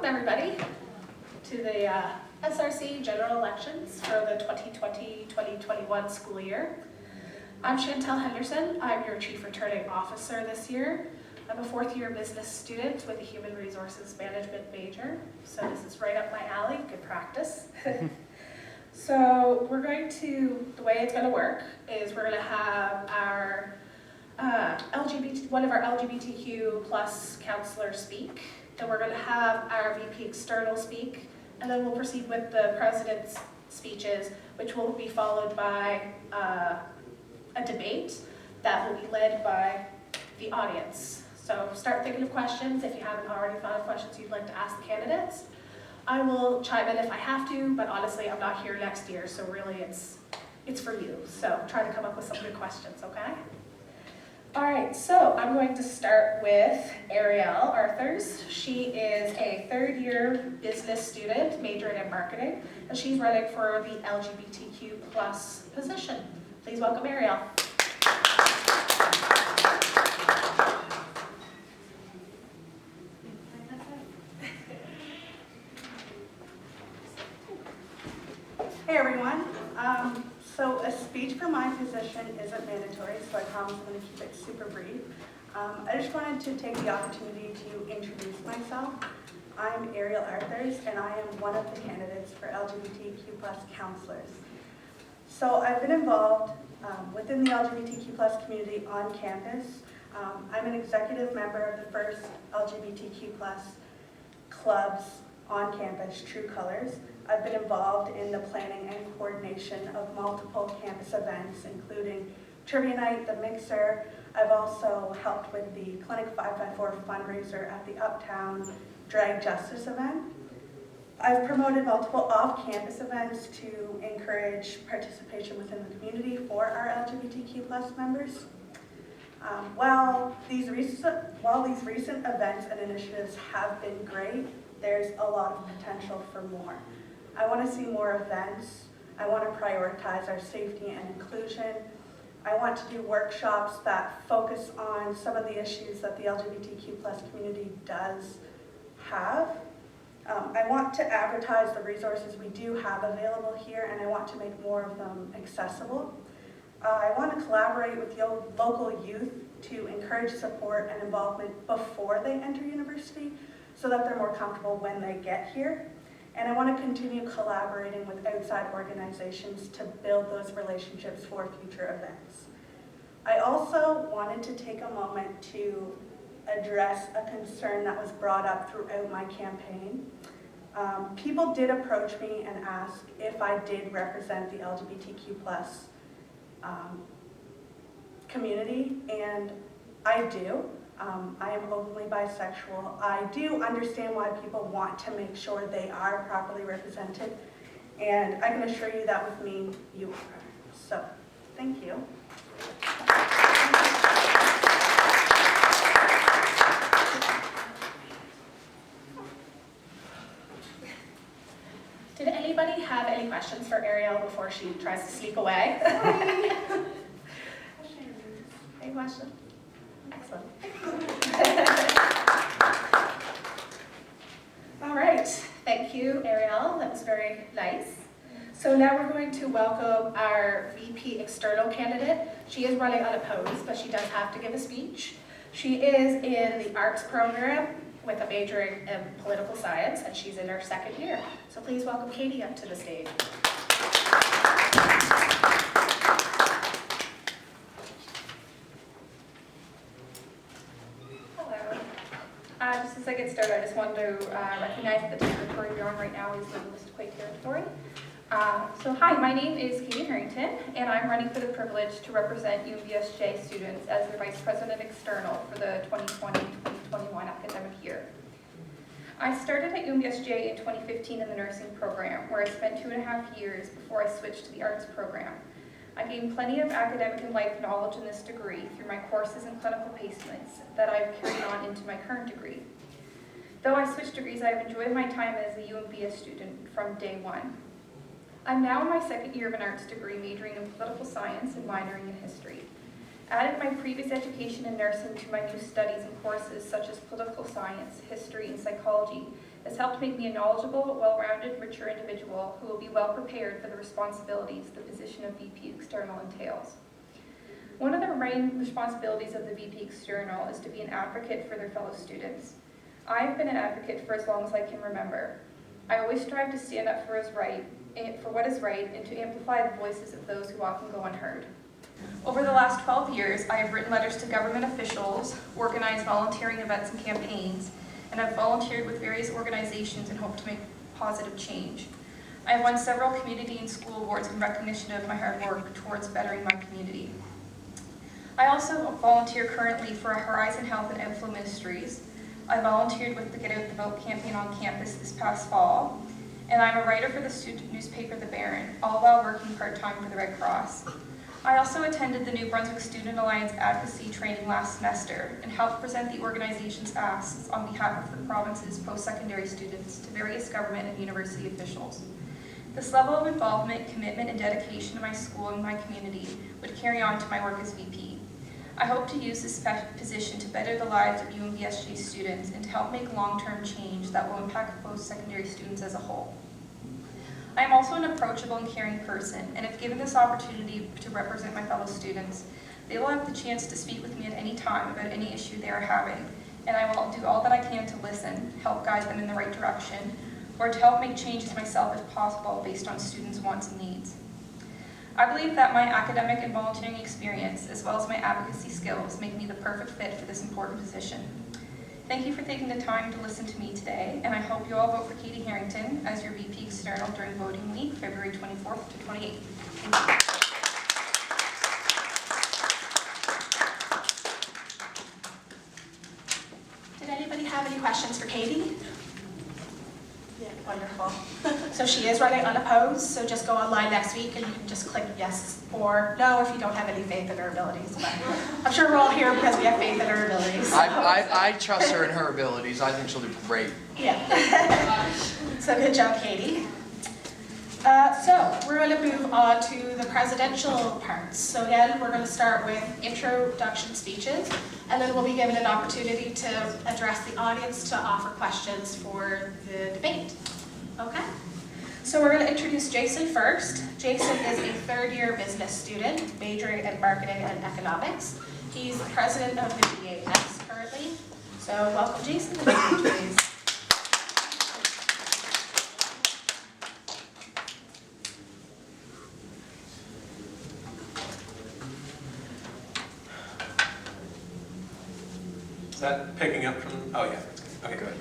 Welcome everybody to the SRC general elections for the 2020-2021 school year. I'm Chantel Henderson. I'm your Chief Returning Officer this year. I'm a fourth year business student with a human resources management major, so this is right up my alley, good practice. So the way it's going to work is we're going to have our one of our LGBTQ plus counselors speak, then we're going to have our VP External speak, and then we'll proceed with the President's speeches, which will be followed by a debate that will be led by the audience. So start thinking of questions if you haven't already thought of questions you'd like to ask the candidates. I will chime in if I have to, but honestly I'm not here next year, so really it's for you. So try to come up with some good questions, okay? All right, so I'm going to start with Ariel Arthurs. She is a third-year business student majoring in marketing, and she's running for the LGBTQ plus position. Please welcome Ariel. Hey everyone. So a speech for my position isn't mandatory, so I promise I'm going to keep it super brief. I just wanted to take the opportunity to introduce myself. I'm Ariel Arthurs, and I am one of the candidates for LGBTQ plus counselors. So I've been involved within the LGBTQ plus community on campus. I'm an executive member of the first LGBTQ plus clubs on campus, True Colors. I've been involved in the planning and coordination of multiple campus events, including Trivia Night, the Mixer. I've also helped with the Clinic 554 fundraiser at the Uptown Drag Justice event. I've promoted multiple off-campus events to encourage participation within the community for our LGBTQ plus members. While these recent events and initiatives have been great, there's a lot of potential for more. I want to see more events. I want to prioritize our safety and inclusion. I want to do workshops that focus on some of the issues that the LGBTQ plus community does have. I want to advertise the resources we do have available here, and I want to make more of them accessible. I want to collaborate with local youth to encourage support and involvement before they enter university so that they're more comfortable when they get here. And I want to continue collaborating with outside organizations to build those relationships for future events. I also wanted to take a moment to address a concern that was brought up throughout my campaign. People did approach me and ask if I did represent the LGBTQ plus community, and I do. I am openly bisexual. I do understand why people want to make sure they are properly represented, and I can assure you that with me, you are. So, thank you. Did anybody have any questions for Ariel before she tries to sneak away? Any questions? Excellent. All right, thank you, Ariel. That was very nice. So now we're going to welcome our VP External candidate. She is running unopposed, but she does have to give a speech. She is in the arts program with a majoring in political science, and she's in her second year. So please welcome Katie up to the stage. Just as I get started, I just wanted to recognize that the territory we're on right now is the List Quake territory. So hi, my name is Katie Harrington, and I'm running for the privilege to represent UNBSJ students as their Vice President External for the 2020-2021 academic year. I started at UNBSJ in 2015 in the nursing program, where I spent 2.5 years before I switched to the arts program. I gained plenty of academic and life knowledge in this degree through my courses and clinical placements that I've carried on into my current degree. Though I switched degrees, I have enjoyed my time as a UNB student from day one. I'm now in my second year of an arts degree, majoring in political science and minoring in history. Added my previous education in nursing to my new studies and courses such as political science, history, and psychology has helped make me a knowledgeable, well-rounded, mature individual who will be well prepared for the responsibilities the position of VP External entails. One of the main responsibilities of the VP External is to be an advocate for their fellow students. I have been an advocate for as long as I can remember. I always strive to stand up for what is right and to amplify the voices of those who often go unheard. Over the last 12 years, I have written letters to government officials, organized volunteering events and campaigns, and have volunteered with various organizations and hope to make positive change. I have won several community and school awards in recognition of my hard work towards bettering my community. I also volunteer currently for Horizon Health and Inflow Ministries. I volunteered with the Get Out the Vote campaign on campus this past fall, and I'm a writer for the student newspaper The Baron, all while working part-time for the Red Cross. I also attended the New Brunswick Student Alliance advocacy training last semester and helped present the organization's asks on behalf of the province's post-secondary students to various government and university officials. This level of involvement, commitment, and dedication to my school and my community would carry on to my work as VP. I hope to use this position to better the lives of UNBSG students and to help make long-term change that will impact post-secondary students as a whole. I am also an approachable and caring person, and if given this opportunity to represent my fellow students, they will have the chance to speak with me at any time about any issue they are having, and I will do all that I can to listen, help guide them in the right direction, or to help make changes myself if possible based on students' wants and needs. I believe that my academic and volunteering experience, as well as my advocacy skills, make me the perfect fit for this important position. Thank you for taking the time to listen to me today, and I hope you all vote for Katie Harrington as your VP External during voting week, February 24th to 28th. Thank you. Did anybody have any questions for Katie? Yeah. Wonderful. So she is running unopposed, so just go online next week and you can just click yes or no if you don't have any faith in her abilities. But I'm sure we're all here because we have faith in her abilities. So. I trust her in her abilities. I think she'll do great. Yeah. So good job, Katie. So we're going to move on to the presidential parts. So again, we're going to start with introduction speeches, and then we'll be given an opportunity to address the audience to offer questions for the debate. Okay? So we're going to introduce Jason first. Jason is a third-year business student, majoring in marketing and economics. He's the president of the BAS currently. So welcome, Jason, to the stage, please. Is that picking up from, oh yeah, okay, good.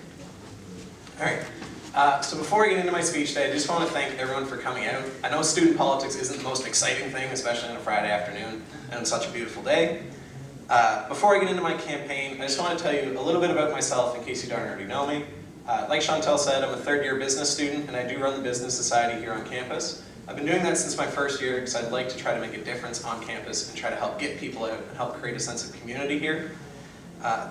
All right, so before I get into my speech today, I just want to thank everyone for coming out. I know student politics isn't the most exciting thing, especially on a Friday afternoon and on such a beautiful day. Before I get into my campaign, I just want to tell you a little bit about myself in case you don't already know me. Like Chantel said, I'm a third-year business student and I do run the Business Society here on campus. I've been doing that since my first year because I'd like to try to make a difference on campus and try to help get people out and help create a sense of community here.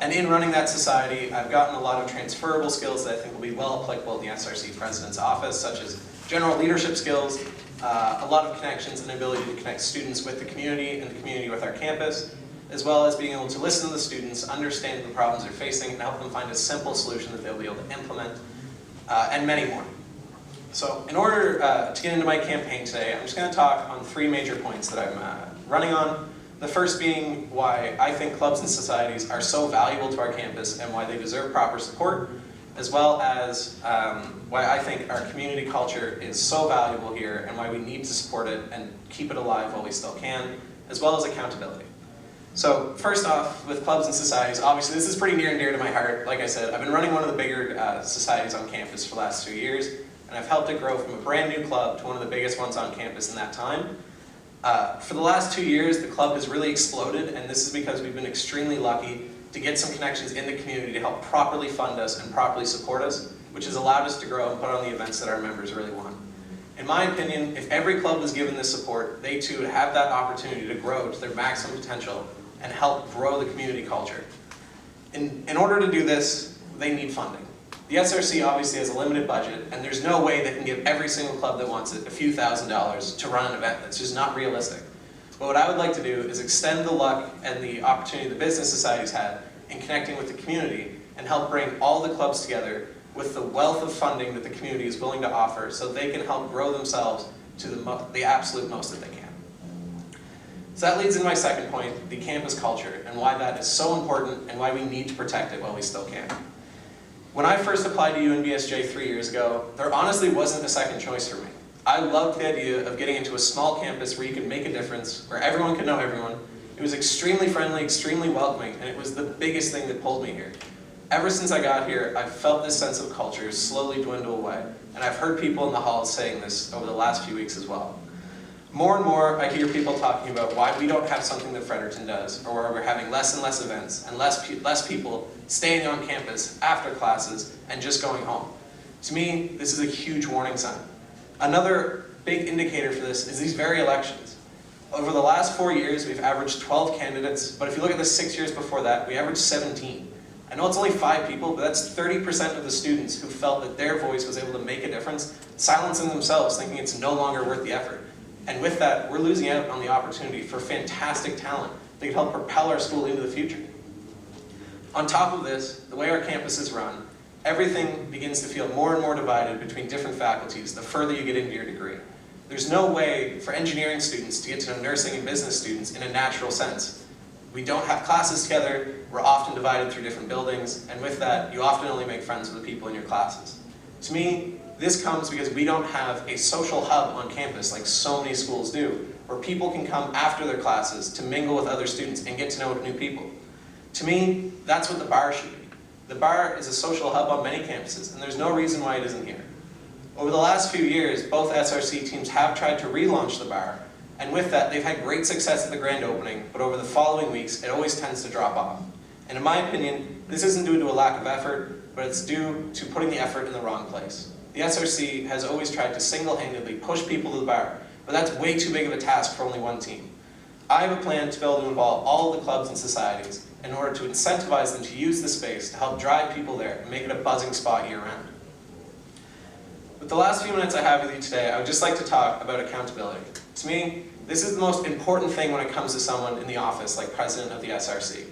And in running that society, I've gotten a lot of transferable skills that I think will be well applicable in the SRC President's office, such as general leadership skills, a lot of connections and ability to connect students with the community and the community with our campus, as well as being able to listen to the students, understand the problems they're facing, and help them find a simple solution that they'll be able to implement, and many more. So in order to get into my campaign today, I'm just going to talk on three major points that I'm running on. The first being why I think clubs and societies are so valuable to our campus and why they deserve proper support, as well as why I think our community culture is so valuable here and why we need to support it and keep it alive while we still can, as well as accountability. So first off, with clubs and societies, obviously this is pretty near and dear to my heart. Like I said, I've been running one of the bigger societies on campus for the last 2 years, and I've helped it grow from a brand new club to one of the biggest ones on campus in that time. For the last 2 years, the club has really exploded, and this is because we've been extremely lucky to get some connections in the community to help properly fund us and properly support us, which has allowed us to grow and put on the events that our members really want. In my opinion, if every club was given this support, they too would have that opportunity to grow to their maximum potential and help grow the community culture. In order to do this, they need funding. The SRC obviously has a limited budget, and there's no way they can give every single club that wants it a few $1,000s to run an event. That's just not realistic. But what I would like to do is extend the luck and the opportunity the business society's had in connecting with the community and help bring all the clubs together with the wealth of funding that the community is willing to offer so they can help grow themselves to the absolute most that they can. So that leads into my second point, the campus culture, and why that is so important and why we need to protect it while we still can. When I first applied to UNBSJ 3 years ago, there honestly wasn't a second choice for me. I loved the idea of getting into a small campus where you could make a difference, where everyone could know everyone. It was extremely friendly, extremely welcoming, and it was the biggest thing that pulled me here. Ever since I got here, I've felt this sense of culture slowly dwindle away, and I've heard people in the halls saying this over the last few weeks as well. More and more, I hear people talking about why we don't have something that Fredericton does, or why we're having less and less events, and less people staying on campus after classes and just going home. To me, this is a huge warning sign. Another big indicator for this is these very elections. Over the last 4 years, we've averaged 12 candidates, but if you look at the 6 years before that, we averaged 17. I know it's only 5 people, but that's 30% of the students who felt that their voice was able to make a difference, silencing themselves, thinking it's no longer worth the effort. And with that, we're losing out on the opportunity for fantastic talent that could help propel our school into the future. On top of this, the way our campus is run, everything begins to feel more and more divided between different faculties the further you get into your degree. There's no way for engineering students to get to know nursing and business students in a natural sense. We don't have classes together, we're often divided through different buildings, and with that, you often only make friends with the people in your classes. To me, this comes because we don't have a social hub on campus like so many schools do, where people can come after their classes to mingle with other students and get to know new people. To me, that's what the bar should be. The bar is a social hub on many campuses, and there's no reason why it isn't here. Over the last few years, both SRC teams have tried to relaunch the bar, and with that, they've had great success at the grand opening, but over the following weeks, it always tends to drop off. And in my opinion, this isn't due to a lack of effort, but it's due to putting the effort in the wrong place. The SRC has always tried to single-handedly push people to the bar, but that's way too big of a task for only one team. I have a plan to be able to involve all of the clubs and societies in order to incentivize them to use the space to help drive people there and make it a buzzing spot year-round. With the last few minutes I have with you today, I would just like to talk about accountability. To me, this is the most important thing when it comes to someone in the office like president of the SRC.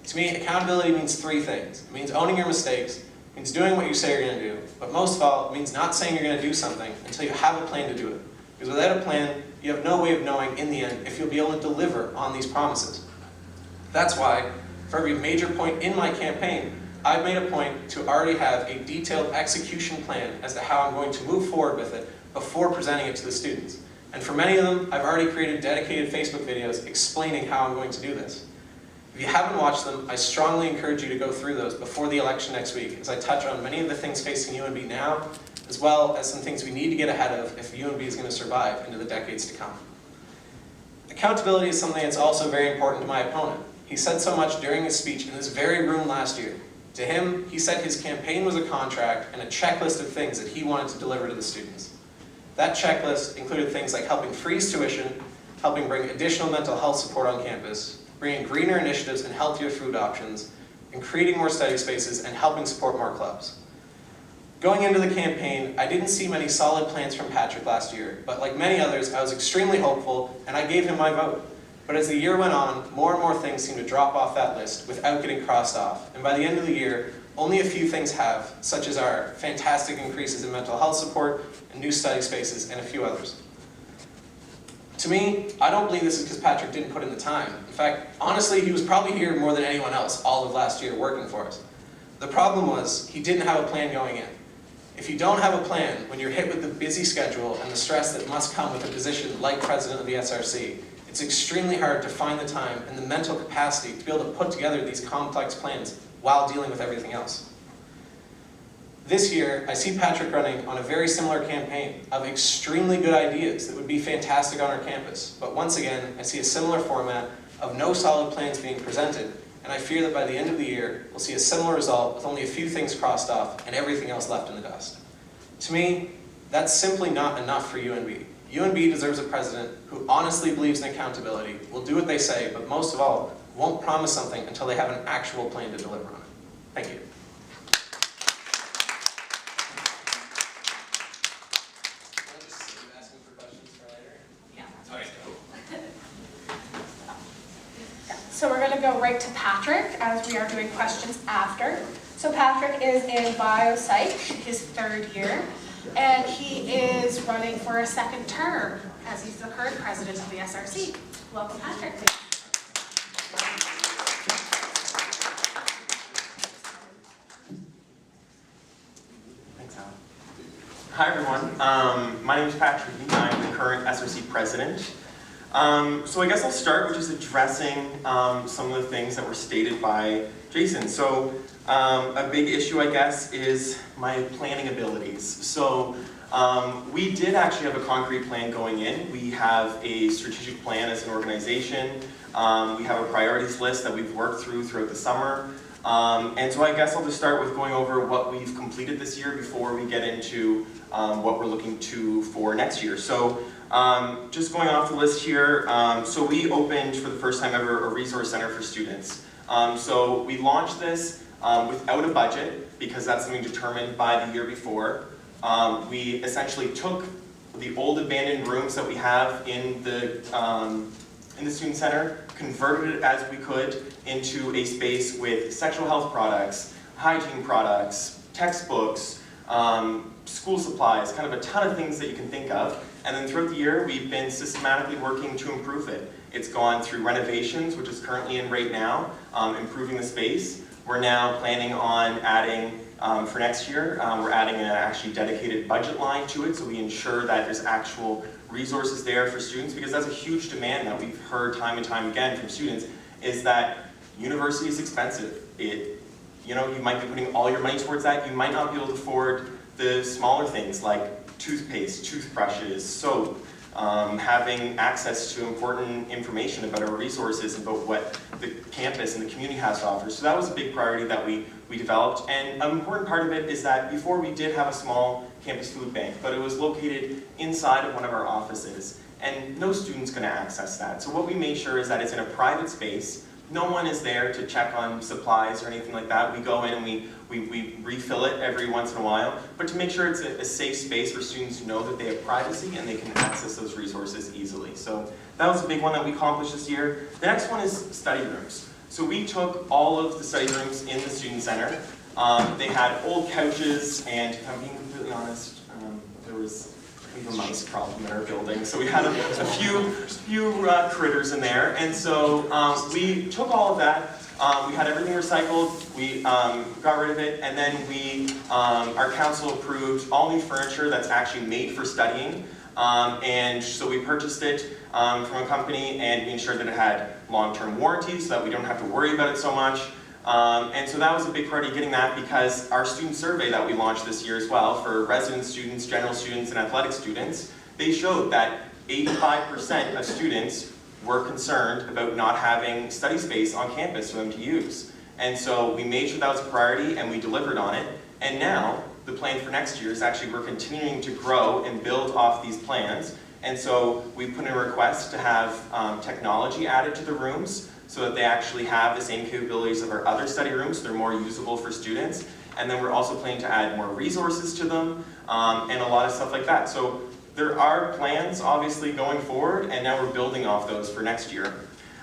To me, accountability means 3 things. It means owning your mistakes, it means doing what you say you're going to do, but most of all, it means not saying you're going to do something until you have a plan to do it. Because without a plan, you have no way of knowing in the end if you'll be able to deliver on these promises. That's why, for every major point in my campaign, I've made a point to already have a detailed execution plan as to how I'm going to move forward with it before presenting it to the students. And for many of them, I've already created dedicated Facebook videos explaining how I'm going to do this. If you haven't watched them, I strongly encourage you to go through those before the election next week, as I touch on many of the things facing UNB now, as well as some things we need to get ahead of if UNB is going to survive into the decades to come. Accountability is something that's also very important to my opponent. He said so much during his speech in this very room last year. To him, he said his campaign was a contract and a checklist of things that he wanted to deliver to the students. That checklist included things like helping freeze tuition, helping bring additional mental health support on campus, bringing greener initiatives and healthier food options, and creating more study spaces and helping support more clubs. Going into the campaign, I didn't see many solid plans from Patrick last year, but like many others, I was extremely hopeful and I gave him my vote. But as the year went on, more and more things seemed to drop off that list without getting crossed off. And by the end of the year, only a few things have, such as our fantastic increases in mental health support and new study spaces and a few others. To me, I don't believe this is because Patrick didn't put in the time. In fact, honestly, he was probably here more than anyone else all of last year working for us. The problem was, he didn't have a plan going in. If you don't have a plan when you're hit with the busy schedule and the stress that must come with a position like president of the SRC, it's extremely hard to find the time and the mental capacity to be able to put together these complex plans while dealing with everything else. This year, I see Patrick running on a very similar campaign of extremely good ideas that would be fantastic on our campus. But once again, I see a similar format of no solid plans being presented, and I fear that by the end of the year, we'll see a similar result with only a few things crossed off and everything else left in the dust. To me, that's simply not enough for UNB. UNB deserves a president who honestly believes in accountability, will do what they say, but most of all, won't promise something until they have an actual plan to deliver on it. Thank you. right to Patrick as we are doing questions after. So Patrick is in biopsych, his 3rd year, and he is running for a 2nd term as he's the current president of the SRC. Welcome, Patrick. Thanks, Alan. Hi, everyone. My name is Patrick. I'm the current SRC president. So I guess I'll start with just addressing some of the things that were stated by Jason. So a big issue, I guess, is my planning abilities. So we did actually have a concrete plan going in. We have a strategic plan as an organization. We have a priorities list that we've worked through throughout the summer. And so I guess I'll just start with going over what we've completed this year before we get into what we're looking to for next year. So just going off the list here, so we opened for the first time ever a resource center for students. So we launched this without a budget because that's something determined by the year before. We essentially took the old abandoned rooms that we have in the student center, converted it as we could into a space with sexual health products, hygiene products, textbooks, school supplies, kind of a ton of things that you can think of. And then throughout the year, we've been systematically working to improve it. It's gone through renovations, which is currently in right now, improving the space. We're now planning on adding, for next year, we're adding an actually dedicated budget line to it, so we ensure that there's actual resources there for students, because that's a huge demand that we've heard time and time again from students, is that university is expensive. You know, you might be putting all your money towards that. You might not be able to afford the smaller things like toothpaste, toothbrushes, soap, having access to important information about our resources, about what the campus and the community has to offer. So that was a big priority that we developed. And an important part of it is that before we did have a small campus food bank, but it was located inside of one of our offices. And no student's going to access that. So what we made sure is that it's in a private space. No one is there to check on supplies or anything like that. We go in and we refill it every once in a while, but to make sure it's a safe space for students to know that they have privacy and they can access those resources easily. So that was a big one that we accomplished this year. The next one is study rooms. So we took all of the study rooms in the student center. They had old couches, and if I'm being completely honest, there was a mice problem in our building. So we had a few critters in there, and so we took all of that. We had everything recycled, we got rid of it, and then our council approved all new furniture that's actually made for studying. And so we purchased it from a company, and we ensured that it had long-term warranty so that we don't have to worry about it so much. And so that was a big priority, getting that, because our student survey that we launched this year as well for resident students, general students, and athletic students, they showed that 85% of students were concerned about not having study space on campus for them to use. And so we made sure that was a priority, and we delivered on it. And now the plan for next year is actually we're continuing to grow and build off these plans. And so we put in a request to have technology added to the rooms so that they actually have the same capabilities of our other study rooms, so they're more usable for students. And then we're also planning to add more resources to them, and a lot of stuff like that. So there are plans, obviously, going forward, and now we're building off those for next year.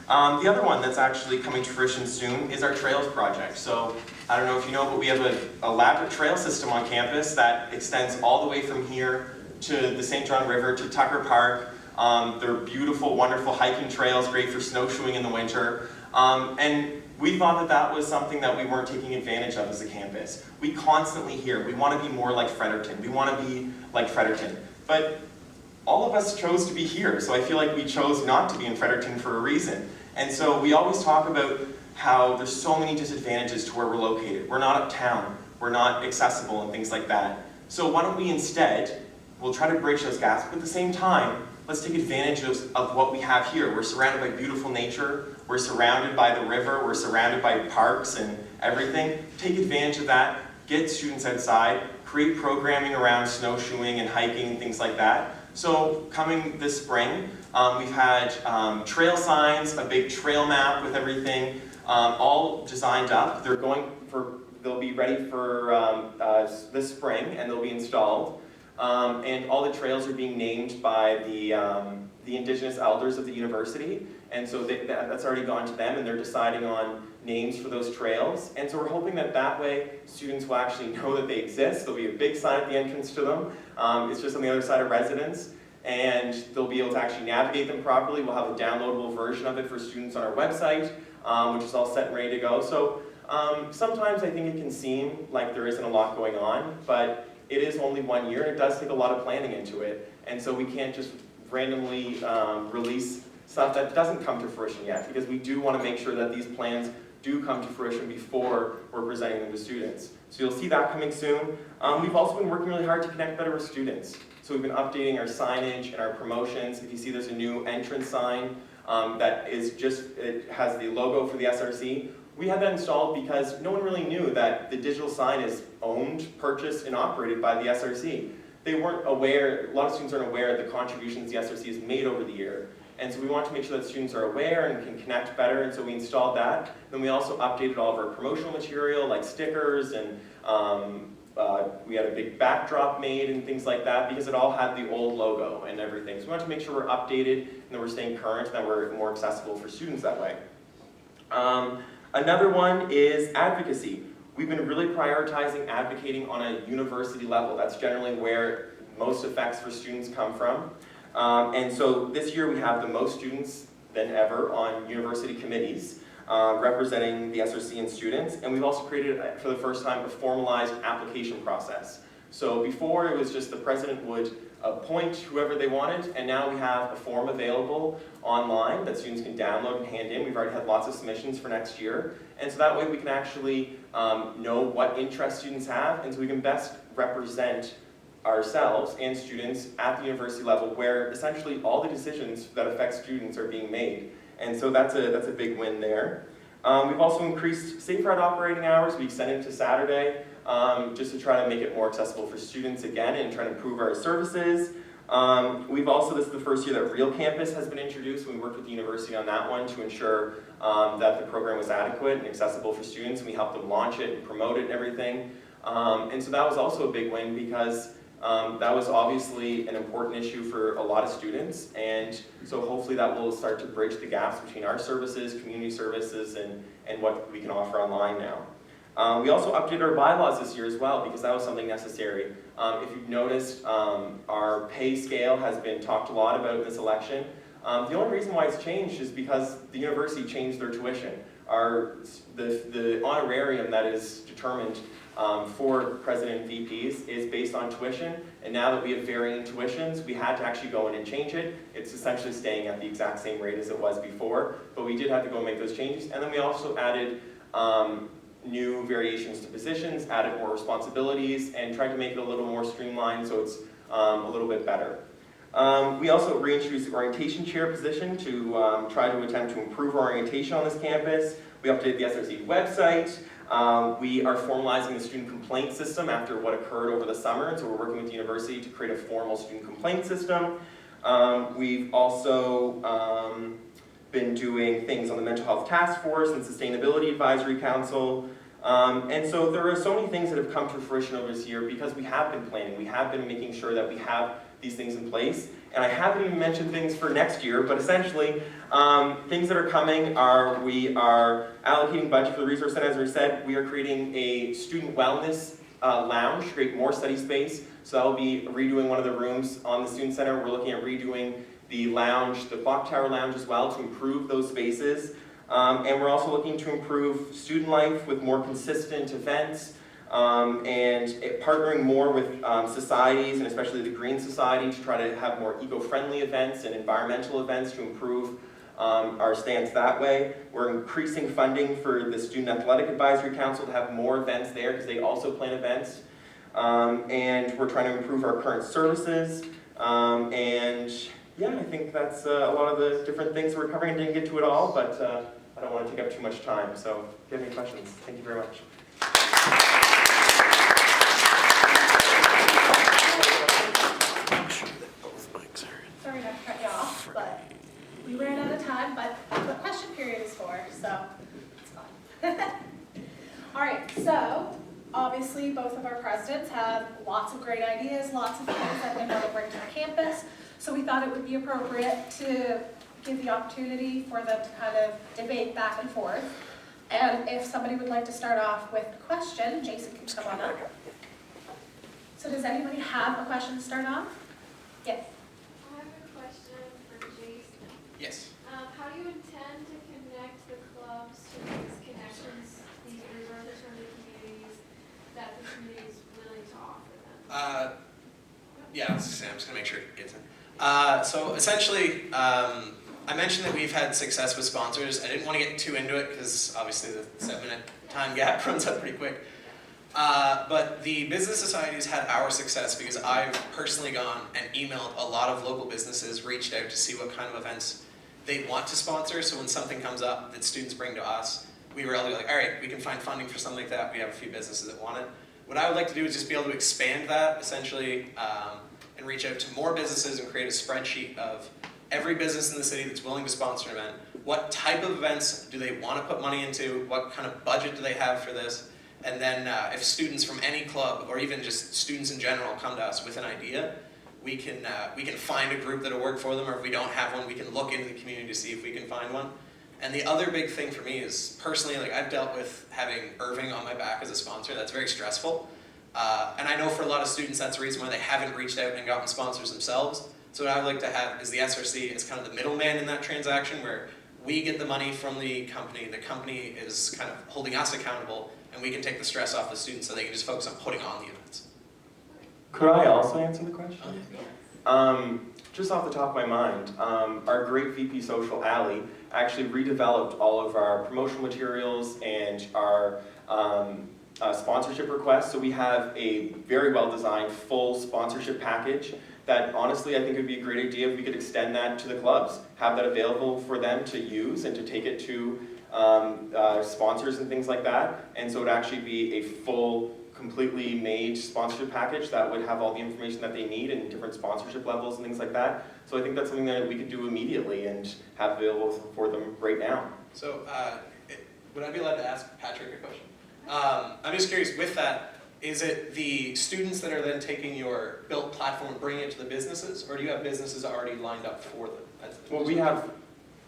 The other one that's actually coming to fruition soon is our Trails project. So I don't know if you know, but we have an elaborate trail system on campus that extends all the way from here to the St. John River to Tucker Park. They're beautiful, wonderful hiking trails, great for snowshoeing in the winter. And we thought that that was something that we weren't taking advantage of as a campus. We constantly hear, we want to be more like Fredericton. We want to be like Fredericton. But all of us chose to be here, so I feel like we chose not to be in Fredericton for a reason. And so we always talk about how there's so many disadvantages to where we're located. We're not uptown, we're not accessible and things like that. So why don't we instead, we'll try to bridge those gaps, but at the same time, let's take advantage of what we have here. We're surrounded by beautiful nature, we're surrounded by the river, we're surrounded by parks and everything. Take advantage of that, get students outside, create programming around snowshoeing and hiking and things like that. So coming this spring, we've had trail signs, a big trail map with everything, all designed up. They'll be ready for this spring, and they'll be installed. And all the trails are being named by the Indigenous elders of the university. And so that's already gone to them, and they're deciding on names for those trails. And so we're hoping that that way students will actually know that they exist. There'll be a big sign at the entrance to them. It's just on the other side of residence. And they'll be able to actually navigate them properly. We'll have a downloadable version of it for students on our website, which is all set and ready to go. So sometimes I think it can seem like there isn't a lot going on, but it is only 1 year, and it does take a lot of planning into it. And so we can't just randomly release stuff that doesn't come to fruition yet, because we do want to make sure that these plans do come to fruition before we're presenting them to students. So you'll see that coming soon. We've also been working really hard to connect better with students. So we've been updating our signage and our promotions. If you see there's a new entrance sign that is it has the logo for the SRC. We had that installed because no one really knew that the digital sign is owned, purchased, and operated by the SRC. They weren't aware, a lot of students aren't aware of the contributions the SRC has made over the year. And so we want to make sure that students are aware and can connect better, and so we installed that. Then we also updated all of our promotional material, like stickers, and we had a big backdrop made and things like that, because it all had the old logo and everything. So we want to make sure we're updated, and that we're staying current, and that we're more accessible for students that way. Another one is advocacy. We've been really prioritizing advocating on a university level. That's generally where most effects for students come from. And so this year we have the most students than ever on university committees representing the SRC and students. And we've also created, for the first time, a formalized application process. So before it was just the president would appoint whoever they wanted, and now we have a form available online that students can download and hand in. We've already had lots of submissions for next year. And so that way we can actually know what interests students have, and so we can best represent ourselves and students at the university level, where essentially all the decisions that affect students are being made. And so that's a big win there. We've also increased safe route operating hours. We extended to Saturday just to try to make it more accessible for students again and try to improve our services. We've also, this is the first year that Real Campus has been introduced. We worked with the university on that one to ensure that the program was adequate and accessible for students. We helped them launch it and promote it and everything. And so that was also a big win, because that was obviously an important issue for a lot of students, and so hopefully that will start to bridge the gaps between our services, community services, and what we can offer online now. We also updated our bylaws this year as well, because that was something necessary. If you've noticed, our pay scale has been talked a lot about in this election. The only reason why it's changed is because the university changed their tuition. The honorarium that is determined for president and VPs is based on tuition, and now that we have varying tuitions, we had to actually go in and change it. It's essentially staying at the exact same rate as it was before, but we did have to go and make those changes. And then we also added new variations to positions, added more responsibilities, and tried to make it a little more streamlined so it's a little bit better. We also reintroduced the orientation chair position to try to attempt to improve orientation on this campus. We updated the SRC website. We are formalizing the student complaint system after what occurred over the summer, and so we're working with the university to create a formal student complaint system. We've also been doing things on the Mental Health Task Force and Sustainability Advisory Council. And so there are so many things that have come to fruition over this year because we have been planning. We have been making sure that we have these things in place. And I haven't even mentioned things for next year, but essentially things that are coming are we are allocating budget for the Resource Center. As I said, we are creating a student wellness lounge to create more study space. So that will be redoing one of the rooms on the Student Center. We're looking at redoing the lounge, the clock tower lounge as well, to improve those spaces. And we're also looking to improve student life with more consistent events and partnering more with societies, and especially the Green Society, to try to have more eco-friendly events and environmental events to improve our stance that way. We're increasing funding for the Student Athletic Advisory Council to have more events there, because they also plan events. And we're trying to improve our current services. And yeah, I think that's a lot of the different things we're covering. I didn't get to it all, but I don't want to take up too much time. So if you have any questions, thank you very much. Sorry to cut you off, but we ran out of time, but that's what question period is for, so it's fine. All right, so obviously both of our presidents have lots of great ideas, lots of things that they want to bring to the campus, so we thought it would be appropriate to give the opportunity for them to kind of debate back and forth. And if somebody would like to start off with a question, Jason can come on up. So does anybody have a question to start off? Yes. I have a question for Jason. Yes. How do you intend to connect the clubs to these connections, these resources from the communities that the community is willing to offer them? Yeah, I'm just gonna make sure it gets in. So essentially, I mentioned that we've had success with sponsors. I didn't want to get too into it because obviously the 7-minute time gap runs up pretty quick. But the business societies had our success because I've personally gone and emailed a lot of local businesses, reached out to see what kind of events they want to sponsor. So when something comes up that students bring to us, we were able to be like, all right, we can find funding for something like that. We have a few businesses that want it. What I would like to do is just be able to expand that essentially and reach out to more businesses and create a spreadsheet of every business in the city that's willing to sponsor an event. What type of events do they want to put money into? What kind of budget do they have for this? And then if students from any club or even just students in general come to us with an idea, we can find a group that'll work for them, or if we don't have one, we can look into the community to see if we can find one. And the other big thing for me is personally, like I've dealt with having Irving on my back as a sponsor. That's very stressful. And I know for a lot of students, that's the reason why they haven't reached out and gotten sponsors themselves. So what I would like to have is the SRC as kind of the middleman in that transaction where we get the money from the company is kind of holding us accountable, and we can take the stress off the students so they can just focus on putting on the events. Could I also answer the question? Just off the top of my mind, our great VP Social, Allie, actually redeveloped all of our promotional materials and our sponsorship requests. So we have a very well-designed full sponsorship package that honestly I think it would be a great idea if we could extend that to the clubs, have that available for them to use and to take it to sponsors and things like that. And so it would actually be a full, completely made sponsorship package that would have all the information that they need and different sponsorship levels and things like that. So I think that's something that we could do immediately and have available for them right now. So would I be allowed to ask Patrick a question? I'm just curious, with that, is it the students that are then taking your built platform and bringing it to the businesses, or do you have businesses already lined up for them? Well, we have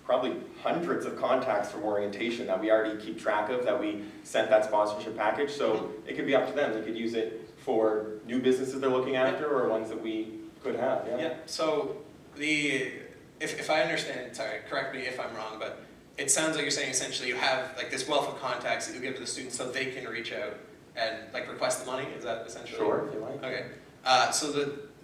probably hundreds of contacts from orientation that we already keep track of, that we sent that sponsorship package, so it could be up to them. They could use it for new businesses they're looking after or ones that we could have, Yeah, so if I understand, sorry, correct me if I'm wrong, but it sounds like you're saying essentially you have like this wealth of contacts that you give to the students so they can reach out and like request the money. Is that essentially? Sure, if you like. Okay. So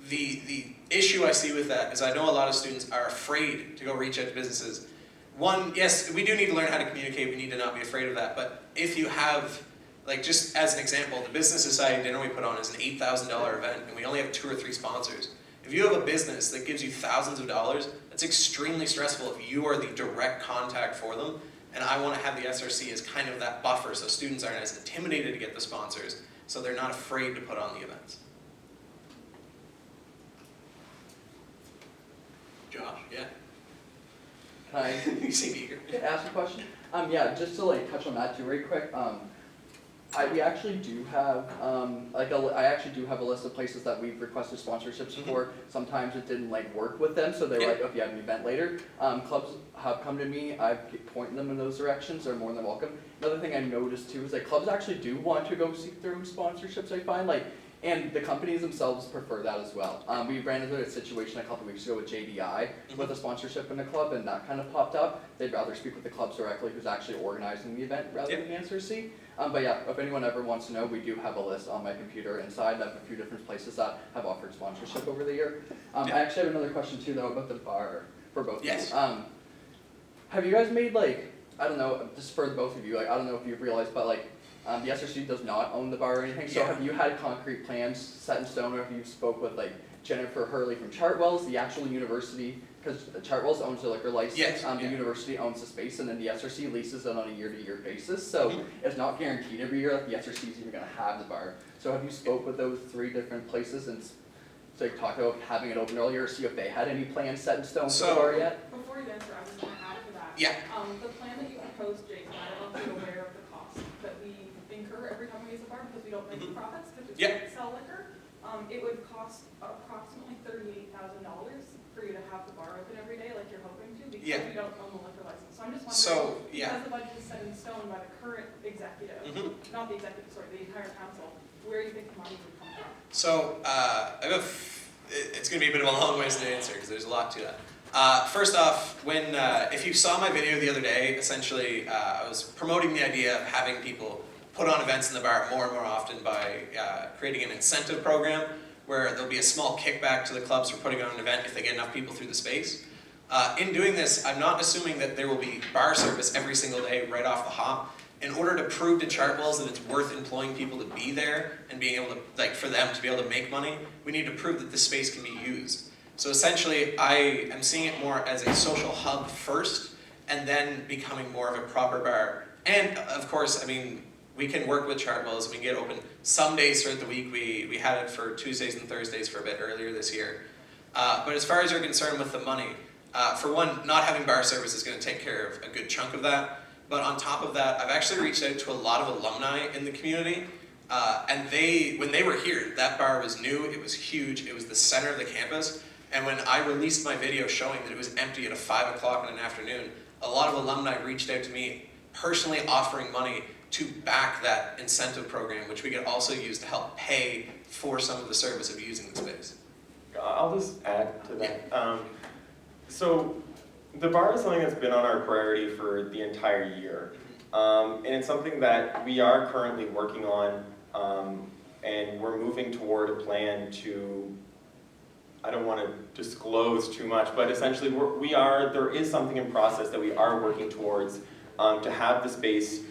the issue I see with that is I know a lot of students are afraid to go reach out to businesses. One, yes, we do need to learn how to communicate. We need to not be afraid of that. But if you have, like just as an example, the Business Society dinner we put on is an $8,000 event, and we only have 2 or 3 sponsors. If you have a business that gives you thousands of dollars, that's extremely stressful if you are the direct contact for them. And I want to have the SRC as kind of that buffer so students aren't as intimidated to get the sponsors, so they're not afraid to put on the events. Josh, yeah? Can I You seem eager. ask a question? Yeah, just to like touch on that too, very quick. We actually do have I actually do have a list of places that we've requested sponsorships for. Sometimes it didn't like work with them, so they were like, "Oh, if you have an event later." Clubs have come to me. I've pointed them in those directions. They're more than welcome. Another thing I noticed too is that clubs actually do want to go seek their own sponsorships. I find and the companies themselves prefer that as well. We ran into a situation a couple weeks ago with JDI with a sponsorship in the club, and that kind of popped up. They'd rather speak with the clubs directly, who's actually organizing the event, rather than the SRC. But yeah, if anyone ever wants to know, we do have a list on my computer inside. I have a few different places that have offered sponsorship over the year. I actually have another question too, though, about the bar for both of you. Have you guys made I don't know, just for both of you, I don't know if you've realized, but the SRC does not own the bar or anything. So have you had concrete plans set in stone, or have you spoke with Jennifer Hurley from Chartwell's, the actual university? Because Chartwell's owns the liquor license, the university owns the space, and then the SRC leases it on a year-to-year basis. So it's not guaranteed every year that the SRC is even going to have the bar. So have you spoke with those 3 different places and talked about having it open earlier, or see if they had any plans set in stone for the bar yet? Before you answer, I was going to add to that. Yeah. The plan that you proposed, Jason, I don't know if you're aware of the cost that we incur every time we use a bar because we don't make profits because we can't sell liquor. It would cost approximately $38,000 for you to have the bar open every day like you're hoping to, because Yeah. because we don't own the liquor license. So I'm just wondering, So, yeah. because the budget is set in stone by the current executive, not the executive, sorry, the entire council, where do you think the money would come from? So, it's going to be a bit of a long ways to answer because there's a lot to that. First off, if you saw my video the other day, essentially I was promoting the idea of having people put on events in the bar more and more often by creating an incentive program where there'll be a small kickback to the clubs for putting on an event if they get enough people through the space. In doing this, I'm not assuming that there will be bar service every single day right off the hop. In order to prove to Chartwells that it's worth employing people to be there and being able to, for them to be able to make money, we need to prove that the space can be used. So essentially, I am seeing it more as a social hub first, and then becoming more of a proper bar. And of course, I mean, we can work with Chartwells. We can get open some days throughout the week. We had it for Tuesdays and Thursdays for a bit earlier this year. But as far as you're concerned with the money, for one, not having bar service is going to take care of a good chunk of that. But on top of that, I've actually reached out to a lot of alumni in the community. And when they were here, that bar was new, it was huge, it was the center of the campus. And when I released my video showing that it was empty at 5 o'clock in an afternoon, a lot of alumni reached out to me personally offering money to back that incentive program, which we could also use to help pay for some of the service of using the space. I'll just add to that. So the bar is something that's been on our priority for the entire year. And it's something that we are currently working on, and we're moving toward a plan to, I don't want to disclose too much, but essentially there is something in process that we are working towards to have the space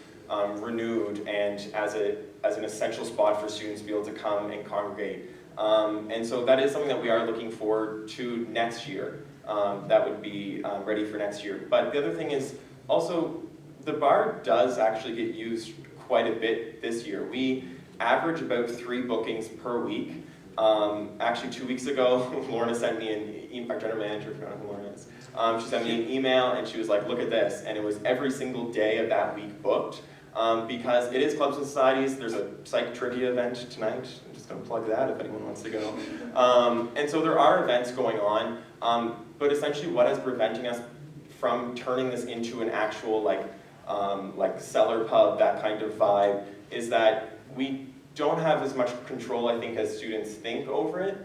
renewed and as an essential spot for students to be able to come and congregate. And so that is something that we are looking forward to next year. That would be ready for next year. But the other thing is also the bar does actually get used quite a bit this year. We average about 3 bookings per week. Actually 2 weeks ago, Lorna sent me our general manager, if you don't know who Lorna is. She sent me an email and she was like, look at this. And it was every single day of that week booked. Because it is Clubs and Societies. There's a psych trivia event tonight. I'm just going to plug that if anyone wants to go. And so there are events going on. But essentially what is preventing us from turning this into an actual like cellar pub, that kind of vibe, is that we don't have as much control, I think, as students think over it.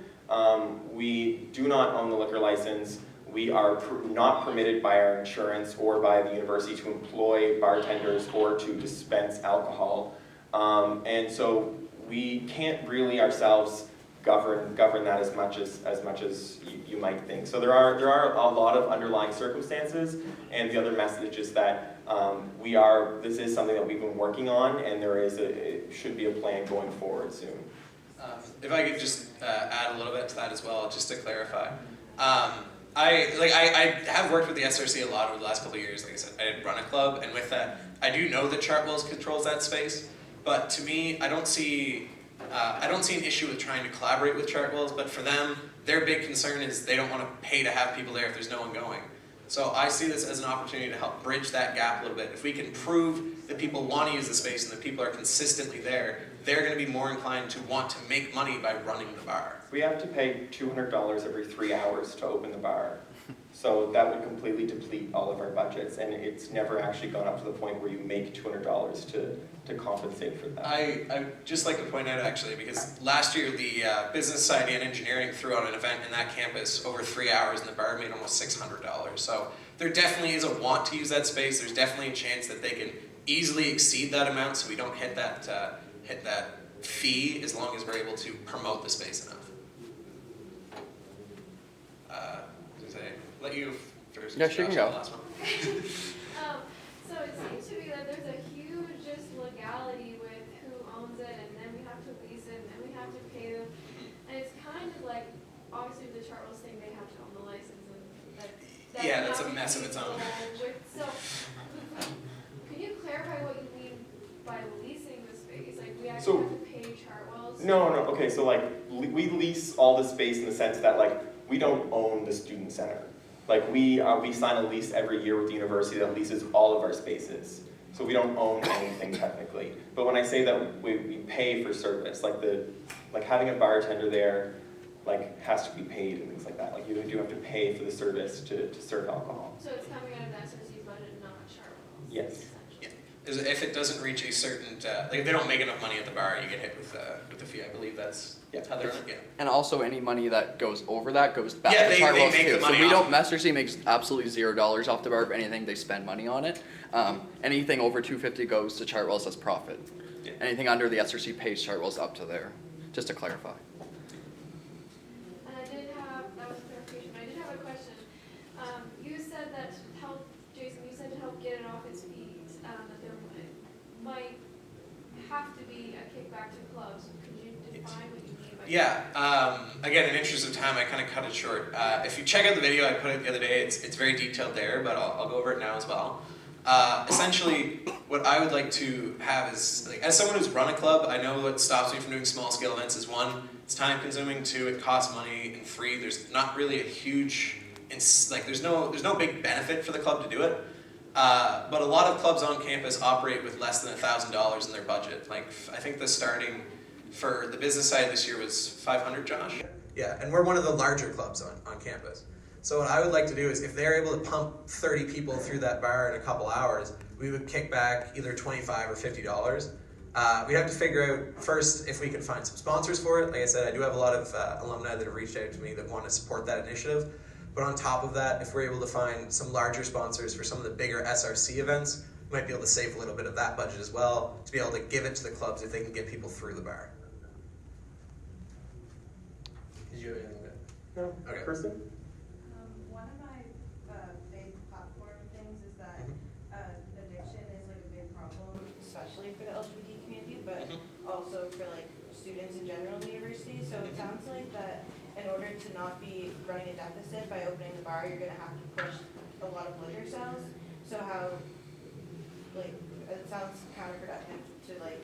We do not own the liquor license. We are not permitted by our insurance or by the university to employ bartenders or to dispense alcohol. And so we can't really ourselves govern that as much as you might think. So there are a lot of underlying circumstances, and the other message is that this is something that we've been working on, and it should be a plan going forward soon. If I could just add a little bit to that as well, just to clarify. I have worked with the SRC a lot over the last couple of years. Like I said, I run a club, and with that, I do know that Chartwells controls that space. But to me, I don't see an issue with trying to collaborate with Chartwells. But for them, their big concern is they don't want to pay to have people there if there's no one going. So I see this as an opportunity to help bridge that gap a little bit. If we can prove that people want to use the space and that people are consistently there, they're going to be more inclined to want to make money by running the bar. We have to pay $200 every 3 hours to open the bar. So that would completely deplete all of our budgets, and it's never actually gone up to the point where you make $200 to compensate for that. I'd just like to point out, actually, because last year the Business Society and Engineering threw out an event in that campus over 3 hours, and the bar made almost $600. So there definitely is a want to use that space. There's definitely a chance that they can easily exceed that amount, so we don't hit that fee as long as we're able to promote the space enough. Let you first. Yeah, she can go. So it seems to be that there's a huge just legality with who owns it, and then we have to lease it, and then we have to pay them. And it's kind of like, obviously the Chartwells thing, they have to own the license, and Yeah, that's a mess of its own. So, can you clarify what you mean by leasing the space? Like, we actually have to pay Chartwells? No, okay, so like, we lease all the space in the sense that like, we don't own the student center. Like we sign a lease every year with the university that leases all of our spaces. So we don't own anything technically. But when I say that we pay for service, like having a bartender there, like has to be paid and things like that. Like you do have to pay for the service to serve alcohol. So it's coming out of the SRC's budget, not Chartwell's? Yes. If it doesn't reach a certain, like if they don't make enough money at the bar, you get hit with the fee. I believe that's how they're, yeah. And also any money that goes over that goes back Yeah, to they Chartwell's make too. the So money we off. don't, SRC makes absolutely $0 off the bar for anything they spend money on it. Anything over $250 goes to Chartwell's as profit. Yeah. Anything under the SRC pays Chartwell's up to there, just to clarify. And I did have, that was clarification, I did have a question. You said that to help, Jason, you said to help get it off its feet, that there might have to be a kickback to clubs. Could you define what you mean by that? Yeah, again, in interest of time, I kind of cut it short. If you check out the video I put it the other day, it's very detailed there, but I'll go over it now as well. Essentially, what I would like to have is, like, as someone who's run a club, I know what stops me from doing small scale events is one, it's time consuming, two, it costs money, and three, there's not really a huge, there's no big benefit for the club to do it. But a lot of clubs on campus operate with less than $1,000 in their budget. Like, I think the starting for the business side this year was 500, Josh? Yeah, and we're one of the larger clubs on campus. So what I would like to do is, if they're able to pump 30 people through that bar in a couple hours, we would kick back either $25 or $50. We'd have to figure out first if we can find some sponsors for it. Like I said, I do have a lot of alumni that have reached out to me that want to support that initiative. But on top of that, if we're able to find some larger sponsors for some of the bigger SRC events, we might be able to save a little bit of that budget as well, to be able to give it to the clubs if they can get people through the bar. Did you have anything to No. Okay. Kristen? One of my big platform things is that addiction is like a big problem, especially for the LGBT community, but also for like students in general in the university. So it sounds like that in order to not be running a deficit by opening the bar, you're gonna have to push a lot of liquor sales. So how, like, it sounds counterproductive to like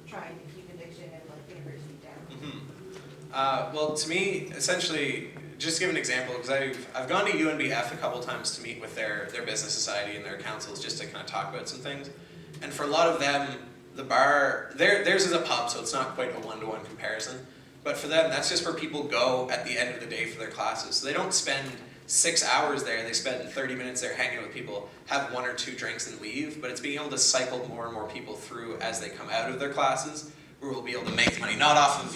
trying to keep addiction in like university down. Well, to me, essentially, just to give an example, because I've gone to UNBF a couple times to meet with their business society and their councils just to kind of talk about some things. And for a lot of them, the bar, theirs is a pub, so it's not quite a one-to-one comparison. But for them, that's just where people go at the end of the day for their classes. So they don't spend 6 hours there, they spend 30 minutes there hanging out with people, have 1 or 2 drinks and leave. But it's being able to cycle more and more people through as they come out of their classes, where we'll be able to make money, not off of,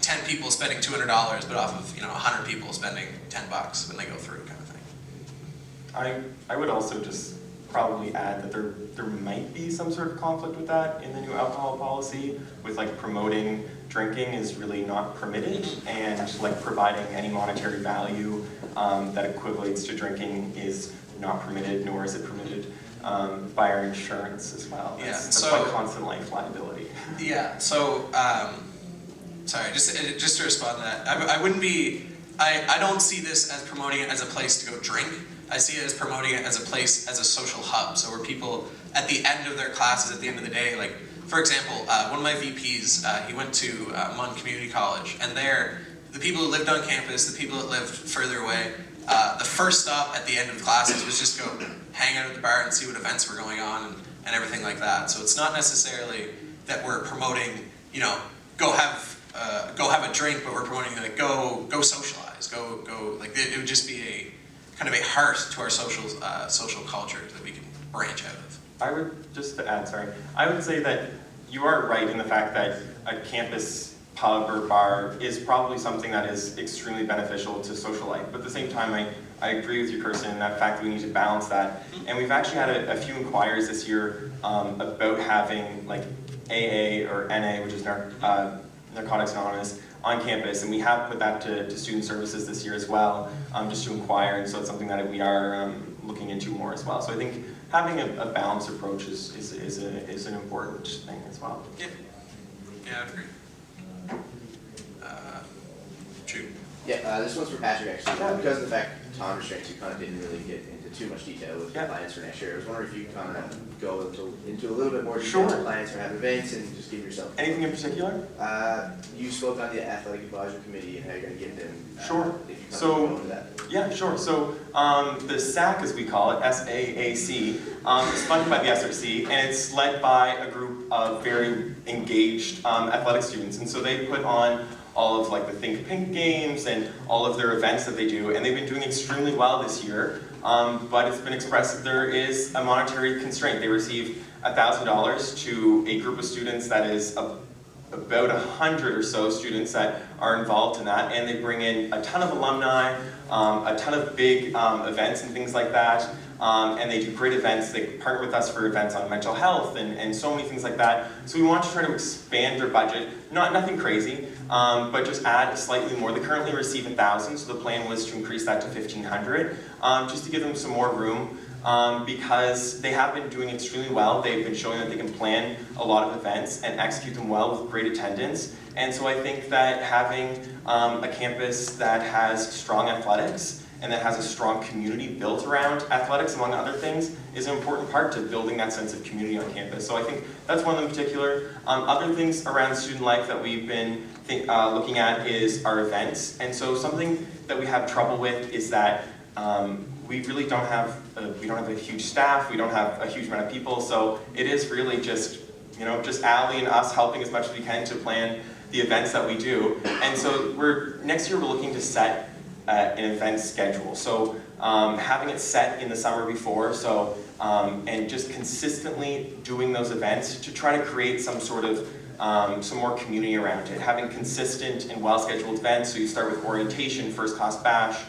10 people spending $200, but off of, 100 people spending $10 when they go through, kind of thing. I would also just probably add that there might be some sort of conflict with that in the new alcohol policy, with like promoting drinking is really not permitted, and like providing any monetary value that equates to drinking is not permitted, nor is it permitted by our insurance as well. That's like constant life liability. Yeah, so, sorry, just to respond to that, I don't see this as promoting it as a place to go drink. I see it as promoting it as a place, as a social hub. So where people, at the end of their classes, at the end of the day, like, for example, one of my VPs, he went to Munn Community College, and there, the people who lived on campus, the people that lived further away, the first stop at the end of the classes was just go hang out at the bar and see what events were going on and everything like that. So it's not necessarily that we're promoting, go have a drink, but we're promoting like go socialize, go like it would just be a kind of a heart to our social culture that we can branch out of. I would, just to add, I would say that you are right in the fact that a campus pub or bar is probably something that is extremely beneficial to social life. But at the same time, I agree with you, Kirsten, in that fact that we need to balance that. And we've actually had a few inquiries this year about having like AA or NA, which is Narcotics Anonymous, on campus, and we have put that to student services this year as well, just to inquire, and so it's something that we are looking into more as well. So I think having a balanced approach is an important thing as well. Yeah, I would agree. True. Yeah, this one's for Patrick actually. Because of the fact time restraints, you kind of didn't really get into too much detail with your plans for next year. I was wondering if you could kind of go into a little bit more detail on plans for having events and just give yourself. Anything in particular? You spoke on the athletic advisory committee and how you're going to get them. Sure. If you So, go into that. yeah, sure. So the SAC, as we call it, SAAC, is funded by the SRC, and it's led by a group of very engaged athletic students, and so they put on all of like the Think Pink games and all of their events that they do, and they've been doing extremely well this year, but it's been expressed that there is a monetary constraint. They receive $1,000 to a group of students that is about 100 or so students that are involved in that, and they bring in a ton of alumni, a ton of big events and things like that, and they do great events. They partner with us for events on mental health and so many things like that. So we want to try to expand their budget, nothing crazy, but just add slightly more. They currently receive $1,000, so the plan was to increase that to $1,500, just to give them some more room. Because they have been doing extremely well. They've been showing that they can plan a lot of events and execute them well with great attendance. And so I think that having a campus that has strong athletics and that has a strong community built around athletics, among other things, is an important part to building that sense of community on campus. So I think that's one of them in particular. Other things around student life that we've been looking at is our events. And so something that we have trouble with is that we really don't have a huge staff, we don't have a huge amount of people, so it is really just Allie and us helping as much as we can to plan the events that we do. And so next year we're looking to set an event schedule. So having it set in the summer before, and just consistently doing those events to try to create some sort of some more community around it. Having consistent and well-scheduled events, so you start with orientation, first class bash.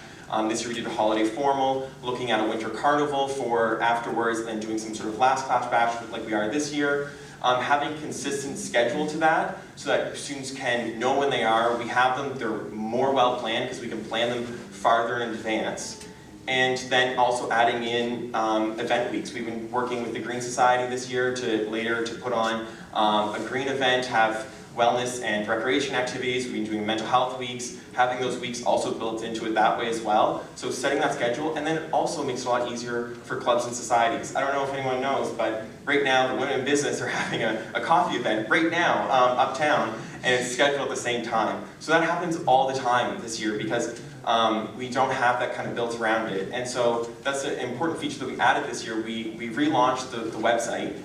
This year we did a holiday formal, looking at a winter carnival for afterwards, and then doing some sort of last class bash like we are this year. Having consistent schedule to that, so that students can know when they are. We have them, they're more well planned because we can plan them farther in advance. And then also adding in event weeks. We've been working with the Green Society this year to put on a green event, have wellness and recreation activities. We've been doing mental health weeks, having those weeks also built into it that way as well. So setting that schedule, and then it also makes it a lot easier for clubs and societies. I don't know if anyone knows, but right now the Women in Business are having a coffee event right now uptown, and it's scheduled at the same time. So that happens all the time this year because we don't have that kind of built around it. And so that's an important feature that we added this year. We relaunched the website.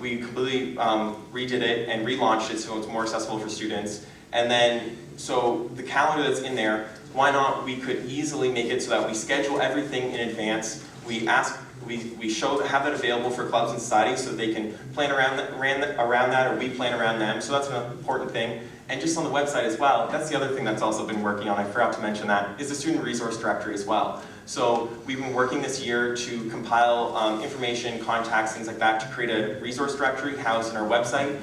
We completely redid it and relaunched it so it's more accessible for students. And then, so the calendar that's in there, why not we could easily make it so that we schedule everything in advance. We have that available for clubs and societies so they can plan around that, or we plan around them. So that's an important thing. And just on the website as well, that's the other thing that's also been working on, I forgot to mention that, is the student resource directory as well. So we've been working this year to compile information, contacts, things like that, to create a resource directory housed in our website,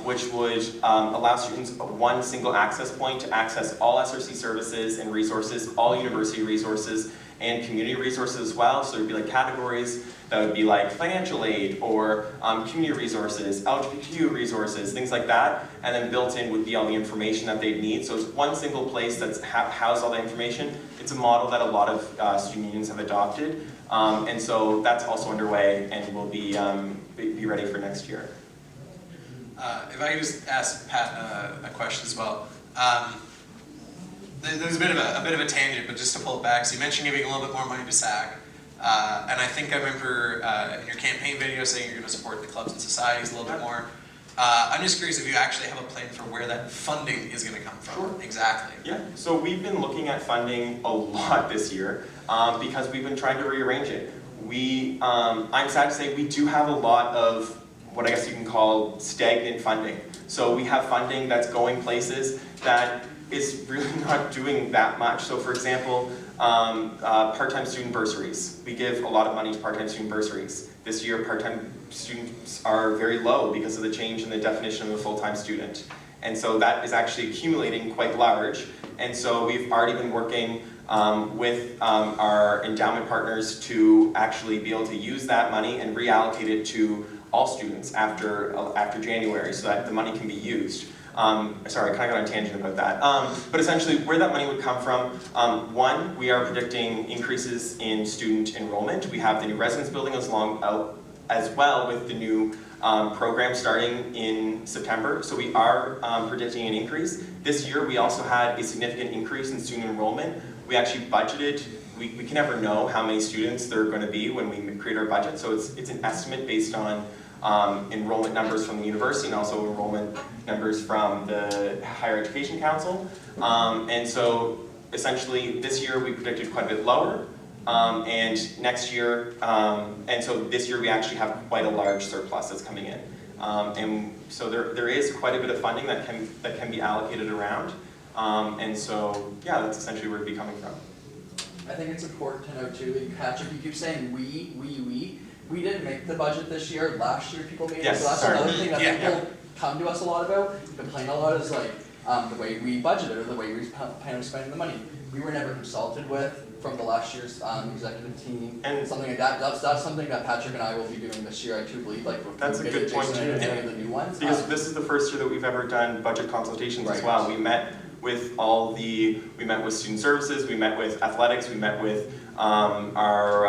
which would allow students one single access point to access all SRC services and resources, all university resources, and community resources as well. So there'd be like categories that would be like financial aid or community resources, LGBTQ resources, things like that. And then built in would be all the information that they'd need. So it's one single place that's housed all the information. It's a model that a lot of student unions have adopted. And so that's also underway and will be ready for next year. If I could just ask Pat a question as well. There's a bit of a tangent, but just to pull it back. So you mentioned giving a little bit more money to SAG, and I think I remember in your campaign video saying you're going to support the clubs and societies a little bit more. I'm just curious if you actually have a plan for where that funding is going to come from. Sure. Exactly. Yeah, so we've been looking at funding a lot this year because we've been trying to rearrange it. I'm sad to say we do have a lot of what I guess you can call stagnant funding. So we have funding that's going places that is really not doing that much. So for example, part-time student bursaries. We give a lot of money to part-time student bursaries. This year, part-time students are very low because of the change in the definition of a full-time student. And so that is actually accumulating quite large. And so we've already been working with our endowment partners to actually be able to use that money and reallocate it to all students after January so that the money can be used. Sorry, I kind of got on a tangent about that. But essentially, where that money would come from, one, we are predicting increases in student enrollment. We have the new residence building as well with the new program starting in September. So we are predicting an increase. This year, we also had a significant increase in student enrollment. We actually budgeted, we can never know how many students there are going to be when we create our budget. So it's an estimate based on enrollment numbers from the university and also enrollment numbers from the Higher Education Council. And so essentially this year we predicted quite a bit lower. And next year, and so this year we actually have quite a large surplus that's coming in. And so there is quite a bit of funding that can be allocated around. And so, yeah, that's essentially where it'd be coming from. I think it's important to note too, that Patrick, you keep saying we didn't make the budget this year. Last year people made it, so that's another thing that people come to us a lot about, complain a lot, is like the way we budgeted or the way we plan on spending the money. We were never consulted with from the last year's executive team, and something like that. That's something that Patrick and I will be doing this year, I do believe. Like, that's a good point too. And the new ones. Because this is the first year that we've ever done budget consultations as well. We met with we met with student services, we met with athletics, we met with our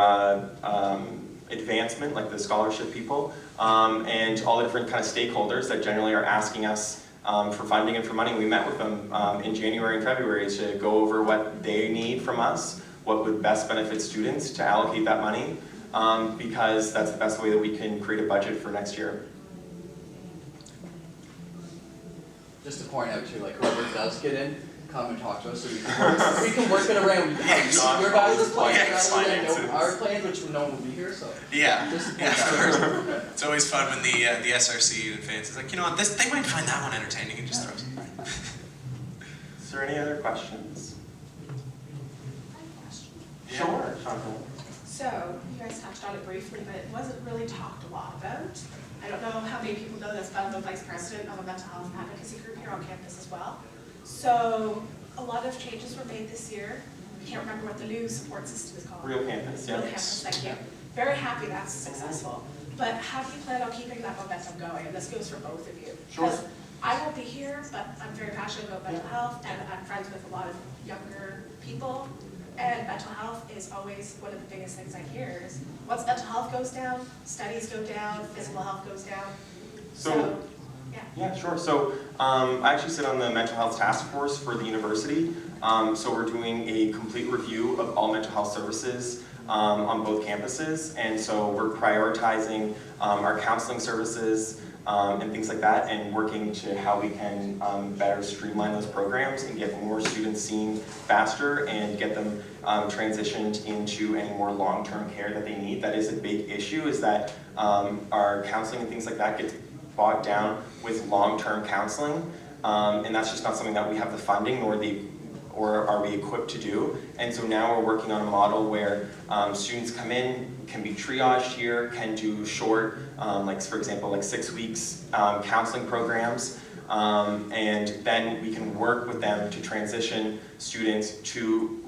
advancement, like the scholarship people, and all the different kind of stakeholders that generally are asking us for funding and for money. We met with them in January and February to go over what they need from us, what would best benefit students to allocate that money, because that's the best way that we can create a budget for next year. Just to point out too, like whoever does get in, come and talk to us so we can work it around. Your guys' plans rather than our plans, which no one will be here, so. Yeah, it's always fun when the SRC fans is like, you know what, they might find that one entertaining and just throw something. Is there any other questions? Sure. So, you guys touched on it briefly, but it wasn't really talked a lot about. I don't know how many people know this, but I'm the vice president of a mental health advocacy group here on campus as well. So, a lot of changes were made this year. I can't remember what the new support system is called. Real Campus, yeah. Real Campus, thank you. Very happy that's successful. But how do you plan on keeping that momentum going? And this goes for both of you. Sure. Because I won't be here, but I'm very passionate about mental health, and I'm friends with a lot of younger people. And mental health is always one of the biggest things I hear is once mental health goes down, studies go down, physical health goes down. So yeah. Yeah, sure. So I actually sit on the mental health task force for the university. So we're doing a complete review of all mental health services on both campuses. And so we're prioritizing our counseling services and things like that, and working to how we can better streamline those programs and get more students seen faster and get them transitioned into any more long-term care that they need. That is a big issue, is that our counseling and things like that gets bogged down with long-term counseling, and that's just not something that we have the funding or are we equipped to do. And so now we're working on a model where students come in, can be triaged here, can do short, like for example, like 6 weeks counseling programs, and then we can work with them to transition students to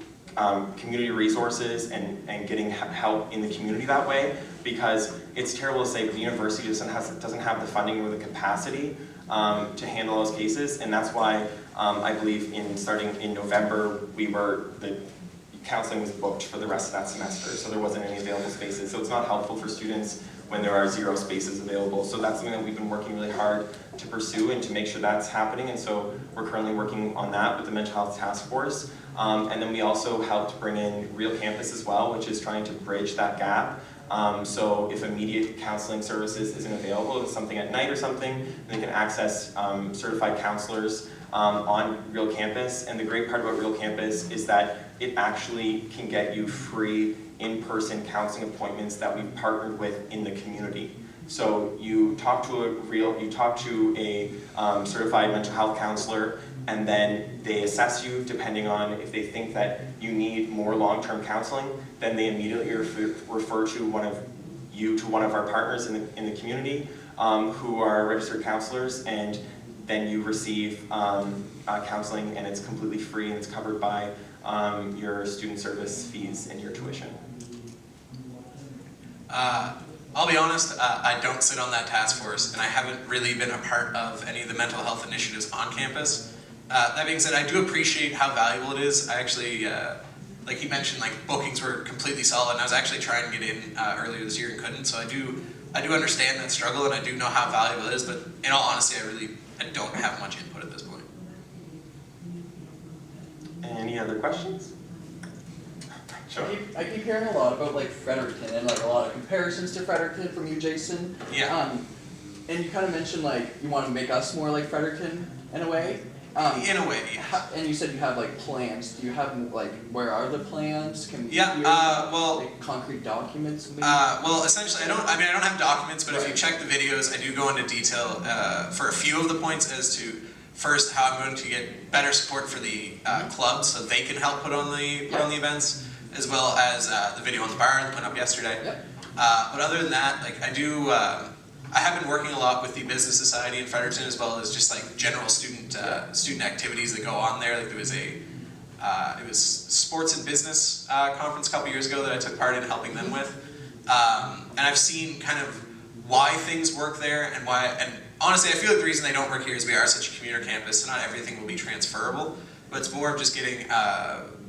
community resources and getting help in the community that way, because it's terrible to say, but the university doesn't have the funding or the capacity to handle those cases, and that's why I believe starting in November, the counseling was booked for the rest of that semester, so there wasn't any available spaces. So it's not helpful for students when there are 0 spaces available. So that's something that we've been working really hard to pursue and to make sure that's happening, and so we're currently working on that with the Mental Health Task Force. And then we also helped bring in Real Campus as well, which is trying to bridge that gap. So if immediate counseling services isn't available, if it's something at night or something, they can access certified counselors on Real Campus. And the great part about Real Campus is that it actually can get you free in-person counseling appointments that we've partnered with in the community. So you talk to a certified mental health counselor, and then they assess you depending on if they think that you need more long-term counseling. Then they immediately refer to one of our partners in the community who are registered counselors, and then you receive counseling, and it's completely free, and it's covered by your student service fees and your tuition. I'll be honest, I don't sit on that task force, and I haven't really been a part of any of the mental health initiatives on campus. That being said, I do appreciate how valuable it is. I actually, like you mentioned, like bookings were completely solid, and I was actually trying to get in earlier this year and couldn't, so I do understand that struggle, and I do know how valuable it is, but in all honesty, I don't have much input at this point. Any other questions? Sure. I keep hearing a lot about like Fredericton and like a lot of comparisons to Fredericton from you, Jason. Yeah. and you kind of mentioned like you want to make us more like Fredericton in a way. In a way, yeah. And you said you have like plans. Do you have like where are the plans? Can Yeah, you well, like, concrete documents? Maybe? well, essentially, I don't have documents, but if you Right. check the videos, I do go into detail for a few of the points as to first how I'm going to get better support for the clubs so they can help put on the events, as well as the video on the bar that went up yesterday. Yep. But other than that, like I have been working a lot with the Business Society in Fredericton, as well as just like general student activities that go on there. Like there was it was sports and business conference a couple years ago that I took part in helping them with, and I've seen kind of why things work there and why. And honestly, I feel like the reason they don't work here is we are such a commuter campus, so not everything will be transferable. But it's more of just getting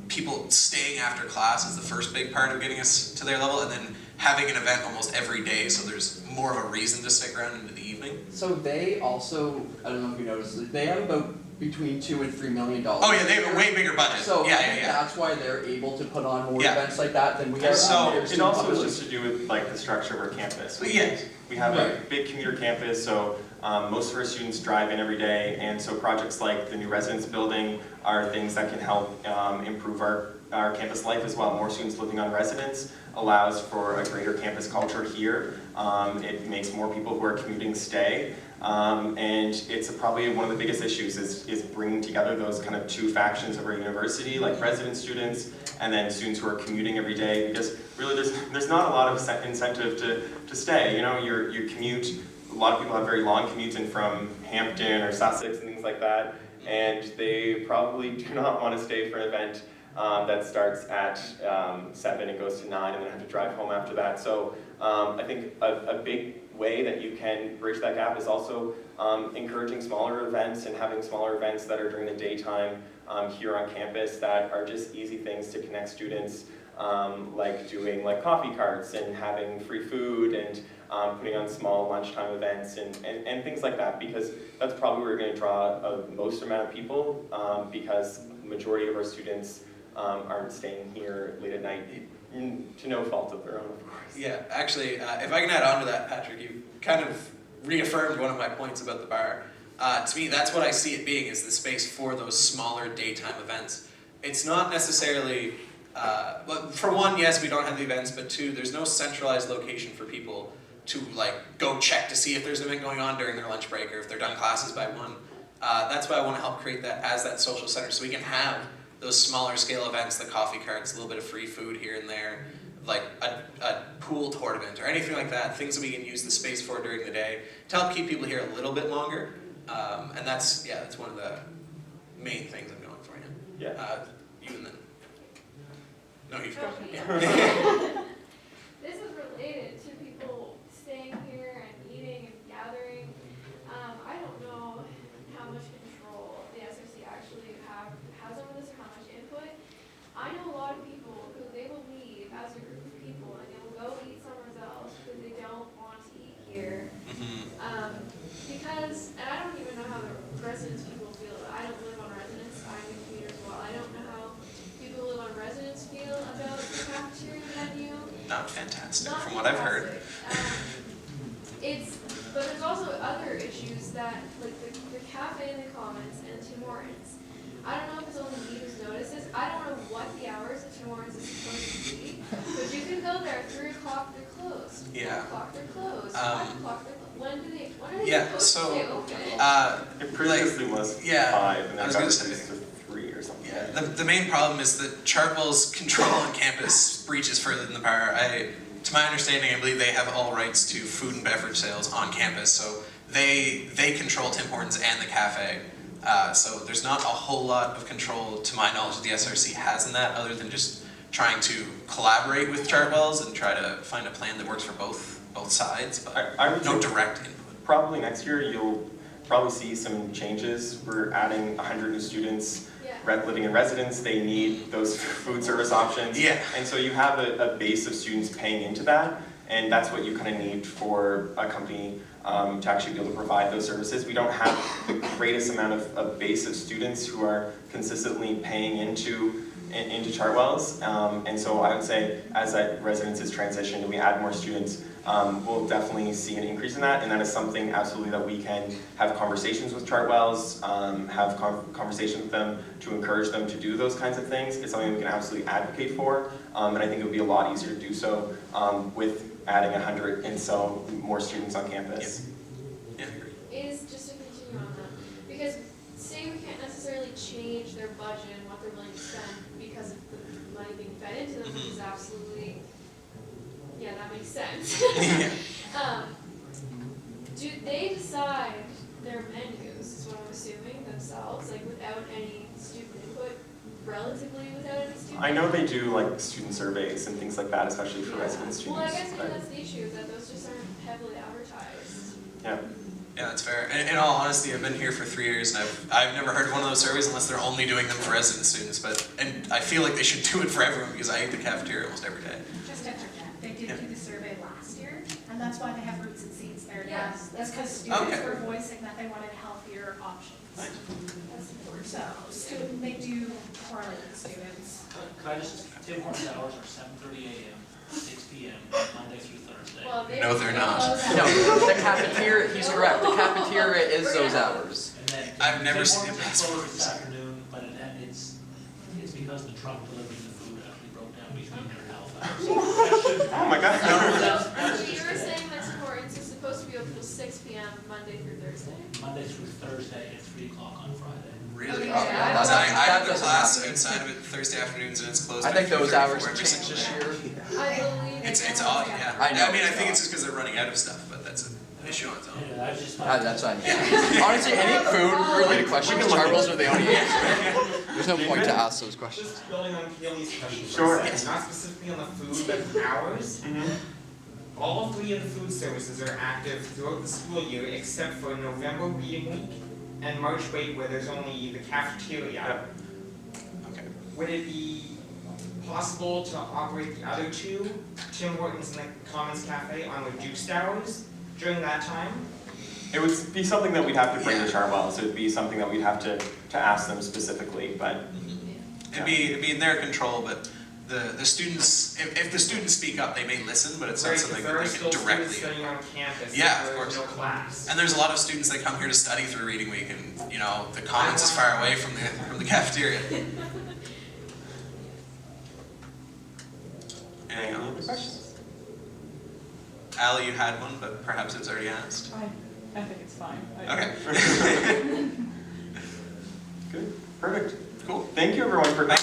people staying after class is the first big part of getting us to their level, and then having an event almost every day, so there's more of a reason to stick around into the evening. So they also, I don't know if you noticed, they have about between $2 and $3 million. Oh yeah, they have a way bigger budget. So yeah. that's why they're able to put on more Yeah. events like that than we are. So their it student also is population. just to do with like the structure of our campus. Yeah. We have a Right. big commuter campus, so most of our students drive in every day, and so projects like the new residence building are things that can help improve our campus life as well. More students living on residence allows for a greater campus culture here. It makes more people who are commuting stay. And it's probably one of the biggest issues is bringing together those kind of two factions of our university, like resident students and then students who are commuting every day, because really there's not a lot of incentive to stay. You know, you commute, a lot of people have very long commutes in from Hampton or Sussex and things like that, and they probably do not want to stay for an event that starts at 7 and goes to 9 and then have to drive home after that. So I think a big way that you can bridge that gap is also encouraging smaller events and having smaller events that are during the daytime here on campus that are just easy things to connect students, like doing like coffee carts and having free food and putting on small lunchtime events and things like that, because that's probably where we're going to draw the most amount of people, because the majority of our students aren't staying here late at night, to no fault of their own, of course. Yeah, actually, if I can add on to that, Patrick, you kind of reaffirmed one of my points about the bar. To me, that's what I see it being, is the space for those smaller daytime events. It's not necessarily, but for one, yes, we don't have the events, but two, there's no centralized location for people to like go check to see if there's an event going on during their lunch break or if they're done classes by 1. That's why I want to help create that as that social center, so we can have those smaller scale events, the coffee carts, a little bit of free food here and there, like a pool tournament or anything like that, things that we can use the space for during the day to help keep people here a little bit longer. And that's one of the main things I'm going for. Yeah. You and then. No, you've Oh, got yeah. This is related to people staying here and eating and gathering. I don't know how much control the SRC actually has over this, or how much input. I know a lot of people who they will leave as a group of people and they will go eat somewhere else because they don't want to eat here. Because, and I don't even know how the residence people feel. I don't live on residence. I'm a commuter as well. I don't know how people who live on residence feel about the cafeteria menu. Not fantastic, Not from what I've heard. But there's also other issues that, like the cafe in the Commons and Tim Hortons. I don't know if it's only me who's noticed this. I don't know what the hours of Tim Hortons is supposed to be, but you can go there 3 o'clock they're closed. Yeah. 4 o'clock they're closed. 5 o'clock they're closed. When are they Yeah, supposed so, to stay open? It previously was yeah, 5 and I then was got gonna say- reduced to 3 or something. Yeah, the main problem is that Chartwell's control on campus reaches further than the bar. To my understanding, I believe they have all rights to food and beverage sales on campus, so they control Tim Hortons and the cafe. So there's not a whole lot of control, to my knowledge, that the SRC has in that, other than just trying to collaborate with Chartwell's and try to find a plan that works for both sides, but I would no say direct input. probably next year you'll probably see some changes. We're adding 100 new students living in residence. They need those food service options. Yeah. And so you have a base of students paying into that, and that's what you kind of need for a company to actually be able to provide those services. We don't have the greatest amount of base of students who are consistently paying into Chartwell's, and so I would say as that residence is transitioned and we add more students, we'll definitely see an increase in that, and that is something absolutely that we can have conversations with Chartwells, have conversations with them to encourage them to do those kinds of things. It's something we can absolutely advocate for, and I think it would be a lot easier to do so with adding 100 and so more students on campus. Yeah, I agree. Is, just to continue on that, because say we can't necessarily change their budget and what they're willing to spend because of the money being fed into them, which is absolutely, yeah, that makes sense. Do they decide their menus, is what I'm assuming, themselves, like without any student input, relatively without any student I know they do like student surveys and things like that, especially for resident students. Well, I guess maybe but- that's the issue, is that those just aren't heavily advertised. Yeah. Yeah, that's fair. And in all honesty, I've been here for 3 years, and I've never heard of one of those surveys unless they're only doing them for resident students. And I feel like they should do it for everyone because I eat the cafeteria almost every day. Just to interject, they did do the survey last year, and that's why they have roots and seeds there now. Yes, That's because students were voicing that they wanted healthier options. That's important. So, they do correlate with students. Could I just, Tim Hortons hours are 7:30 a.m., 6 p.m., Monday through Thursday. Well, No, they're not. No, the cafeteria, he's correct, the cafeteria is those hours. And then I've never Tim seen Hortons it is pass closed this afternoon, but it's because the truck delivering the food actually broke down between their health hours. Oh my God. So you were saying that Hortons is supposed to be open till 6 p.m. Monday through Thursday? Monday through Thursday at 3 o'clock on Friday. Really? Okay, yeah, Because that I have a doesn't class happen. outside of it Thursday afternoons and it's closed I by think those 3:30 hours for have every changed single this day. year. I believe It's odd, yeah. I know. I mean, I think it's just because they're running out of stuff, but that's an issue on its own. Yeah, I was just. That's fine. Honestly, any food-related questions, Chartwells are the only answer. There's no point to ask those questions. Just building on Keely's question Sure. for a second, not specifically on the food, but the hours. All 3 of the food services are active throughout the school year except for November reading week and March break where there's only the cafeteria. Okay. Would it be possible to operate the other 2, Tim Hortons and the Commons Cafe, on reduced hours during that time? It would be something that we'd have to bring to Chartwells. It would be something that we'd have to ask them specifically, but. It'd be in their control, but the students, if the students speak up, they may listen, but it's not Right, something there that are they still can students directly. studying on campus. Yeah, if of there's course. no class. And there's a lot of students that come here to study through reading week, and you know the Commons is far away from the cafeteria. Anything else? Questions? Allie, you had one, but perhaps it was already asked. I think it's fine. Okay. Good. Perfect. Cool. Thank you everyone for coming.